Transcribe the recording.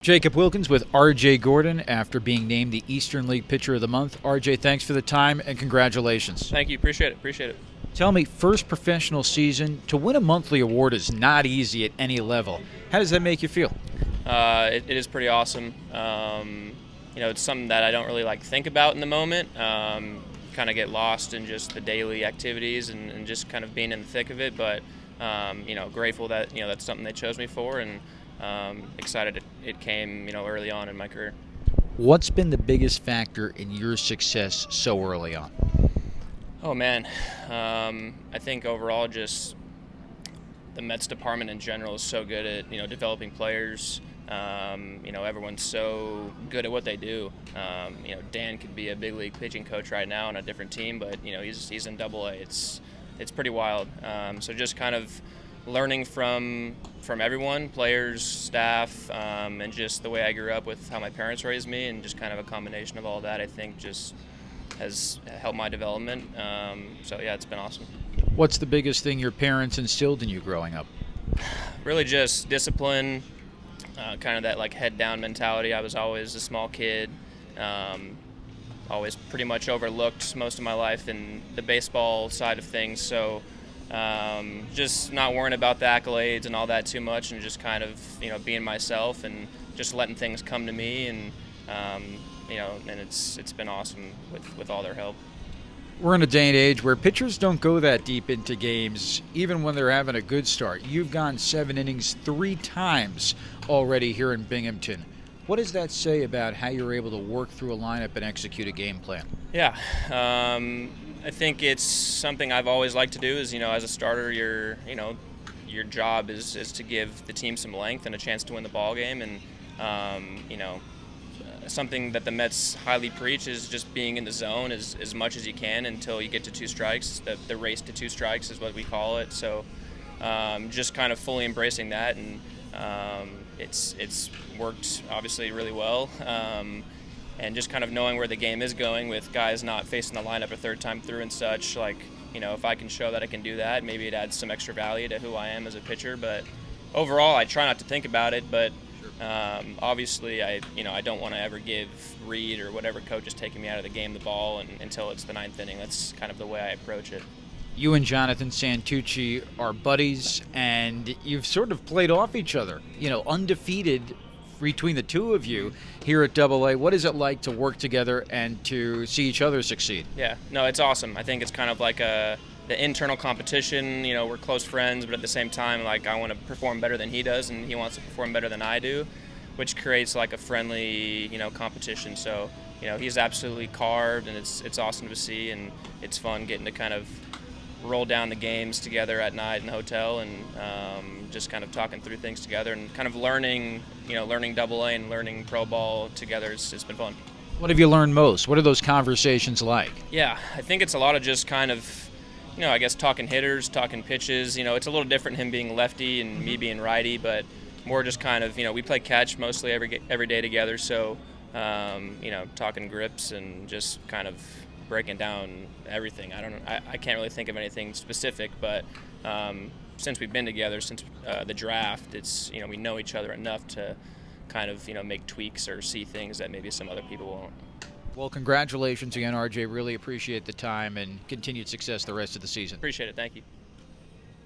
Jacob Wilkins with R.J. Gordon after being named the Eastern League Pitcher of the Month. R.J., thanks for the time and congratulations. Thank you. Appreciate it. Tell me, first professional season, to win a monthly award is not easy at any level. How does that make you feel? It is pretty awesome. It's something that I don't really think about in the moment. Kind of get lost in just the daily activities and just kind of being in the thick of it. But grateful that that's something they chose me for, and excited it came early on in my career. What's been the biggest factor in your success so early on? Oh man, I think overall just the Mets department in general is so good at developing players. Everyone's so good at what they do. Dan could be a big league pitching coach right now on a different team, but he's in Double-A. It's pretty wild. So just kind of learning from everyone, players, staff, and just the way I grew up with how my parents raised me, and just kind of a combination of all that, I think just has helped my development. It's been awesome. What's the biggest thing your parents instilled in you growing up? Really just discipline, kind of that head down mentality. I was always a small kid, always pretty much overlooked most of my life in the baseball side of things. So just not worrying about the accolades and all that too much, and just kind of being myself and just letting things come to me, and and it's been awesome with all their help. We're in a day and age where pitchers don't go that deep into games, even when they're having a good start. You've gone 7 innings 3 times already here in Binghamton. What does that say about how you're able to work through a lineup and execute a game plan? Yeah, I think it's something I've always liked to do. Is as a starter, your job is to give the team some length and a chance to win the ball game, and something that the Mets highly preach is just being in the zone as much as you can until you get to 2 strikes. The race to 2 strikes is what we call it. So just kind of fully embracing that, and it's worked obviously really well. And just kind of knowing where the game is going with guys not facing the lineup a third time through and such. If I can show that I can do that, maybe it adds some extra value to who I am as a pitcher. But overall, I try not to think about it. But obviously, I don't want to ever give Reed or whatever coach is taking me out of the game the ball until it's the 9th inning. That's kind of the way I approach it. You and Jonathan Santucci are buddies, and you've sort of played off each other. Undefeated between the two of you here at Double-A. What is it like to work together and to see each other succeed? Yeah, no, it's awesome. I think it's kind of like the internal competition. We're close friends, but at the same time, I want to perform better than he does, and he wants to perform better than I do, which creates a friendly, competition. So, he's absolutely carved, and it's awesome to see, and it's fun getting to kind of roll down the games together at night in the hotel, and just kind of talking through things together and kind of learning Double-A and learning pro ball together. It's been fun. What have you learned most? What are those conversations like? Yeah, I think it's a lot of just kind of, I guess talking hitters, talking pitches. It's a little different him being lefty and me being righty, but more just kind of, we play catch mostly every day together. So, talking grips and just kind of breaking down everything. I can't really think of anything specific, but since we've been together since the draft, it's we know each other enough to kind of make tweaks or see things that maybe some other people won't. Well, congratulations again, RJ. Really appreciate the time and continued success the rest of the season. Appreciate it. Thank you.